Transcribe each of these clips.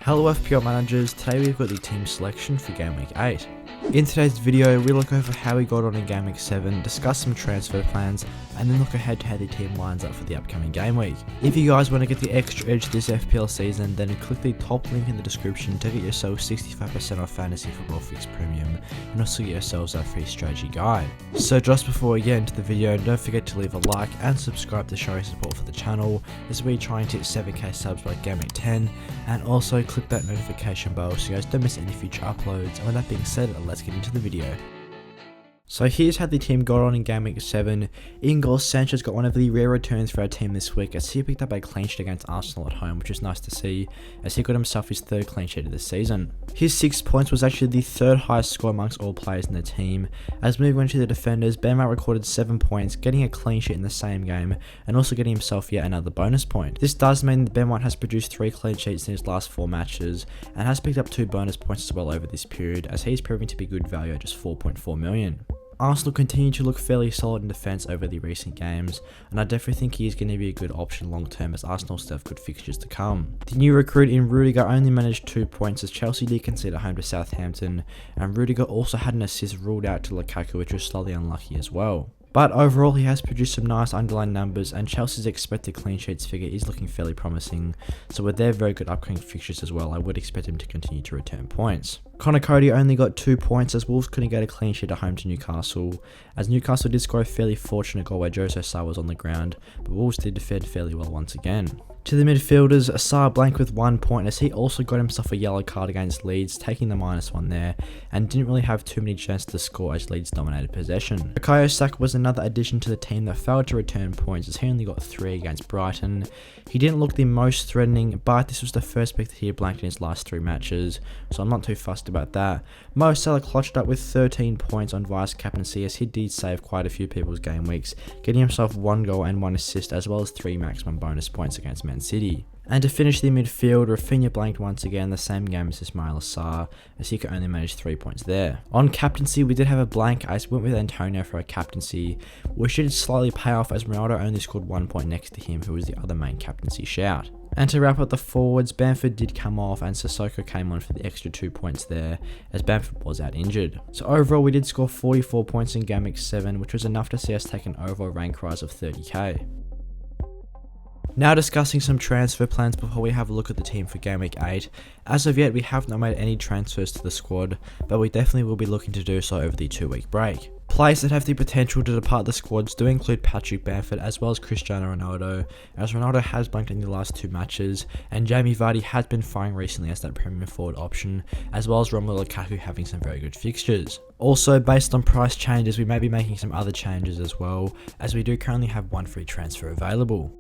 Hello FPL managers, today we've got the team selection for Game Week 8. In today's video, we look over how we got on in Game Week 7, discuss some transfer plans, and then look ahead to how the team lines up for the upcoming game week. If you guys want to get the extra edge this FPL season, then click the top link in the description to get yourself 65% off Fantasy Football Fix Premium, and also get yourselves our free strategy guide. So just before we get into the video, don't forget to leave a like and subscribe to show your support for the channel, as we're trying to hit 7k subs by Game Week 10, and also click that notification bell so you guys don't miss any future uploads. And with that being said, let's get into the video. So here's how the team got on in Game Week 7. In goal, Sanchez got one of the rare returns for our team this week, as he picked up a clean sheet against Arsenal at home, which is nice to see, as he got himself his third clean sheet of the season. His 6 points was actually the third highest score amongst all players in the team. As moving on to the defenders, Ben White recorded 7 points, getting a clean sheet in the same game, and also getting himself yet another bonus point. This does mean that Ben White has produced 3 clean sheets in his last 4 matches, and has picked up 2 bonus points as well over this period, as he's proving to be good value at just 4.4 million. Arsenal continue to look fairly solid in defence over the recent games, and I definitely think he is going to be a good option long term, as Arsenal still have good fixtures to come. The new recruit in Rudiger only managed 2 points, as Chelsea did concede at home to Southampton, and Rudiger also had an assist ruled out to Lukaku, which was slightly unlucky as well. But overall, he has produced some nice underlying numbers, and Chelsea's expected clean sheets figure is looking fairly promising, so with their very good upcoming fixtures as well, I would expect him to continue to return points. Connor Cody only got 2 points, as Wolves couldn't get a clean sheet at home to Newcastle, as Newcastle did score a fairly fortunate goal where Jose Sarr was on the ground, but Wolves did defend fairly well once again. To the midfielders, Sarr blanked with 1 point, as he also got himself a yellow card against Leeds, taking the -1 there, and didn't really have too many chances to score as Leeds dominated possession. Bukayo Saka was another addition to the team that failed to return points, as he only got 3 against Brighton. He didn't look the most threatening, but this was the first pick that he had blanked in his last 3 matches, so I'm not too fussed about that. Mo Salah clutched up with 13 points on vice captaincy, as he did save quite a few people's game weeks, getting himself 1 goal and 1 assist, as well as 3 maximum bonus points against Man City. And to finish the midfield, Rafinha blanked once again, the same game as Ismail Assar, as he could only manage 3 points there. On captaincy, we did have a blank, as we went with Antonio for a captaincy, which did slightly pay off, as Ronaldo only scored 1 point next to him, who was the other main captaincy shout. And to wrap up the forwards, Bamford did come off, and Sissoko came on for the extra 2 points there, as Bamford was out injured. So overall, we did score 44 points in Game Week 7, which was enough to see us take an overall rank rise of 30k. Now discussing some transfer plans before we have a look at the team for Game Week 8. As of yet, we have not made any transfers to the squad, but we definitely will be looking to do so over the 2-week break. Players that have the potential to depart the squads do include Patrick Bamford as well as Cristiano Ronaldo, as Ronaldo has blanked in the last 2 matches, and Jamie Vardy has been firing recently as that premium forward option, as well as Romelu Lukaku having some very good fixtures. Also, based on price changes, we may be making some other changes as well, as we do currently have 1 free transfer available.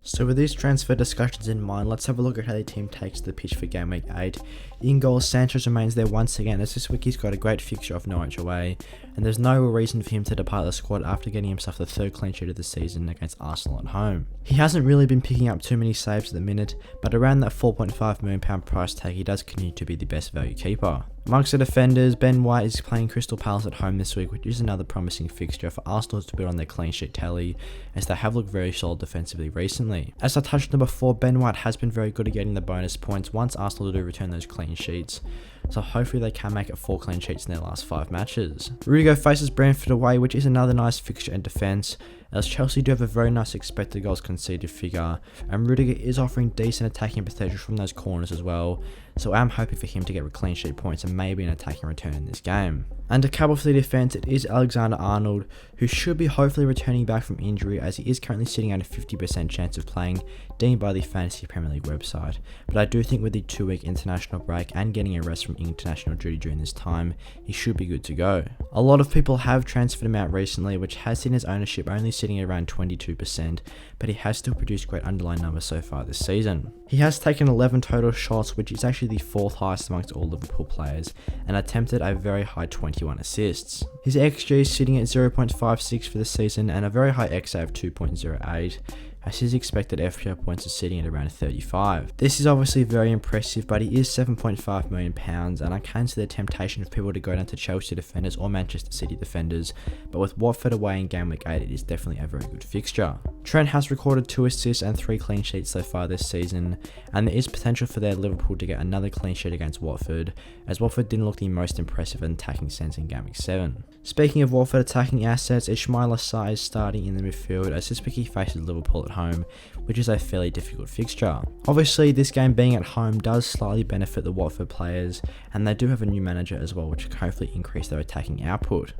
So with these transfer discussions in mind, let's have a look at how the team takes the pitch for Game Week 8. In goal, Sanchez remains there once again, as this week he's got a great fixture of Norwich away, and there's no real reason for him to depart the squad after getting himself the 3rd clean sheet of the season against Arsenal at home. He hasn't really been picking up too many saves at the minute, but around that £4.5 million price tag, he does continue to be the best value keeper. Amongst the defenders, Ben White is playing Crystal Palace at home this week, which is another promising fixture for Arsenal to build on their clean sheet tally, as they have looked very solid defensively recently. As I touched on before, Ben White has been very good at getting the bonus points once Arsenal do return those clean sheets, so hopefully they can make it 4 clean sheets in their last 5 matches. Rudiger faces Brentford away, which is another nice fixture in defence, as Chelsea do have a very nice expected goals conceded figure, and Rudiger is offering decent attacking potential from those corners as well, so I'm hoping for him to get clean sheet points and maybe an attacking return in this game. And to cover for the defence, it is Alexander-Arnold, who should be hopefully returning back from injury, as he is currently sitting at a 50% chance of playing, deemed by the Fantasy Premier League website. But I do think with the 2-week international break and getting a rest from international duty during this time, he should be good to go. A lot of people have transferred him out recently, which has seen his ownership only sitting at around 22%, but he has still produced great underlying numbers so far this season. He has taken 11 total shots, which is actually the 4th highest amongst all Liverpool players, and attempted a very high 21 assists. His XG is sitting at 0.56 for the season, and a very high XA of 2.08. as his expected FPL points are sitting at around 35. This is obviously very impressive, but he is £7.5 million, and I can see the temptation of people to go down to Chelsea defenders or Manchester City defenders, but with Watford away in game week 8, it is definitely a very good fixture. Trent has recorded 2 assists and 3 clean sheets so far this season, and there is potential for their Liverpool to get another clean sheet against Watford, as Watford didn't look the most impressive in attacking sense in game week 7. Speaking of Watford attacking assets, Ismail Assar is starting in the midfield as this week he faces Liverpool at home, which is a fairly difficult fixture. Obviously, this game being at home does slightly benefit the Watford players, and they do have a new manager as well, which can hopefully increase their attacking output.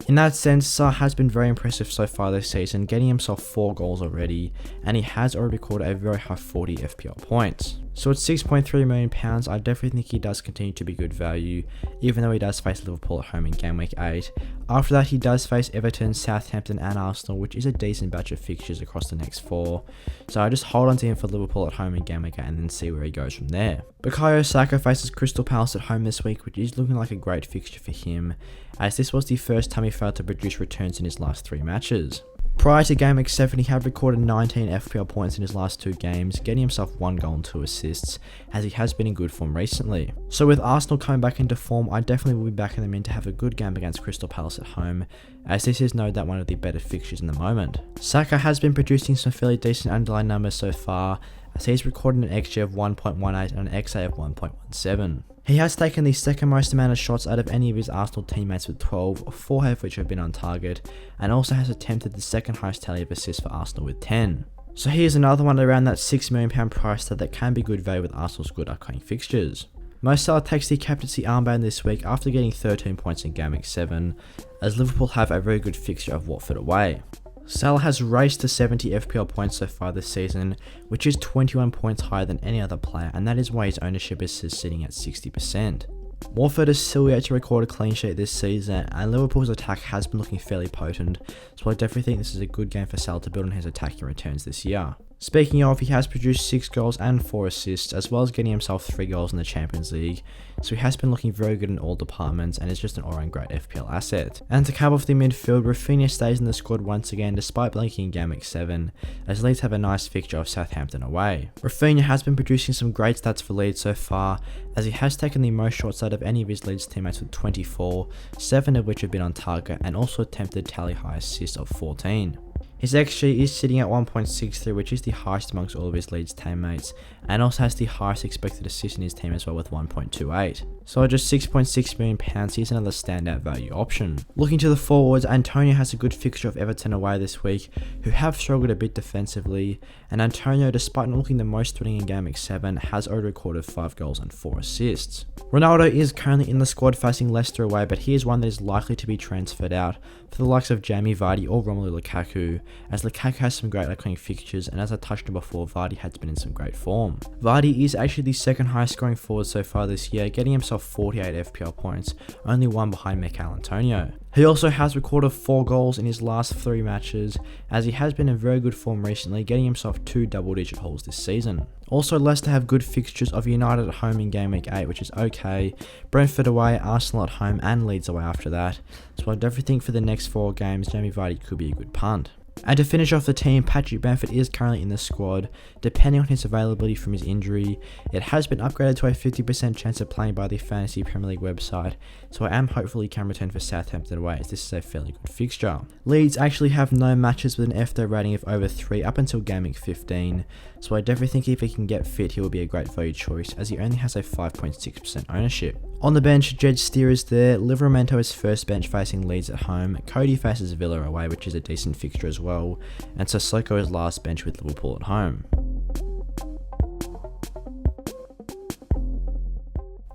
In that sense, Sarr has been very impressive so far this season, getting himself 4 goals already, and he has already recorded a very high 40 FPL points. So at £6.3 million, I definitely think he does continue to be good value, even though he does face Liverpool at home in game week 8. After that, he does face Everton, Southampton and Arsenal, which is a decent batch of fixtures across the next 4. So I just hold on to him for Liverpool at home in game week 8 and then see where he goes from there. Bukayo Saka faces Crystal Palace at home this week, which is looking like a great fixture for him, as this was the first time he failed to produce returns in his last 3 matches. Prior to game week 7, he had recorded 19 FPL points in his last 2 games, getting himself 1 goal and 2 assists, as he has been in good form recently. So with Arsenal coming back into form, I definitely will be backing them in to have a good game against Crystal Palace at home, as this is no doubt one of the better fixtures in the moment. Saka has been producing some fairly decent underlying numbers so far, as he's recorded an XG of 1.18 and an XA of 1.17. He has taken the second most amount of shots out of any of his Arsenal teammates with 12, 4 of which have been on target, and also has attempted the second highest tally of assists for Arsenal with 10. So he is another one around that £6 million price tag that can be good value with Arsenal's good upcoming fixtures. Mo Salah takes the captaincy armband this week after getting 13 points in game week 7, as Liverpool have a very good fixture of Watford away. Salah has raced to 70 FPL points so far this season, which is 21 points higher than any other player, and that is why his ownership is sitting at 60%. Watford is still yet to record a clean sheet this season, and Liverpool's attack has been looking fairly potent, so I definitely think this is a good game for Salah to build on his attacking returns this year. Speaking of, he has produced 6 goals and 4 assists, as well as getting himself 3 goals in the Champions League, so he has been looking very good in all departments and is just an all-round great FPL asset. And to cap off the midfield, Rafinha stays in the squad once again despite blanking in game week 7, as Leeds have a nice fixture of Southampton away. Rafinha has been producing some great stats for Leeds so far, as he has taken the most shots out of any of his Leeds teammates with 24, 7 of which have been on target, and also attempted tally high assists of 14. His XG is sitting at 1.63, which is the highest amongst all of his Leeds teammates, and also has the highest expected assist in his team as well with 1.28. So at just £6.6 million, he's another standout value option. Looking to the forwards, Antonio has a good fixture of Everton away this week, who have struggled a bit defensively, and Antonio, despite not looking the most threatening in game week 7, has already recorded 5 goals and 4 assists. Ronaldo is currently in the squad facing Leicester away, but he is one that is likely to be transferred out for the likes of Jamie Vardy or Romelu Lukaku, as Lukaku has some great upcoming fixtures, and as I touched on before, Vardy has been in some great form. Vardy is actually the second highest scoring forward so far this year, getting himself 48 FPL points, only 1 behind Mikel Antonio. He also has recorded 4 goals in his last 3 matches, as he has been in very good form recently, getting himself 2 double-digit hauls this season. Also, Leicester have good fixtures of United at home in game week 8, which is okay, Brentford away, Arsenal at home, and Leeds away after that. So I definitely think for the next 4 games, Jamie Vardy could be a good punt. And to finish off the team, Patrick Bamford is currently in the squad, depending on his availability from his injury. It has been upgraded to a 50% chance of playing by the Fantasy Premier League website, so I am hopeful he can return for Southampton away, as this is a fairly good fixture. Leeds actually have no matches with an FPL rating of over 3 up until game week 15, so I definitely think if he can get fit, he will be a great value choice, as he only has a 5.6% ownership. On the bench, Jed Steer is there, Livramento is first bench facing Leeds at home, Cody faces Villa away, which is a decent fixture as well, and Sissoko is last bench with Liverpool at home.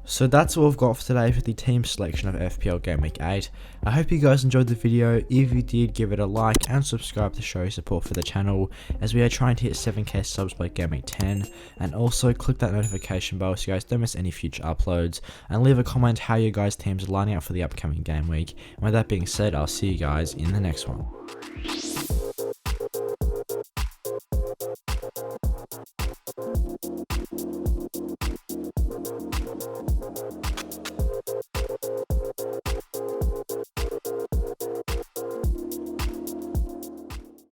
So that's all I've got for today for the team selection of FPL Game Week 8. I hope you guys enjoyed the video. If you did, give it a like and subscribe to show your support for the channel, as we are trying to hit 7k subs by Game Week 10. And also click that notification bell so you guys don't miss any future uploads, and leave a comment how your guys' teams are lining up for the upcoming game week. And with that being said, I'll see you guys in the next one.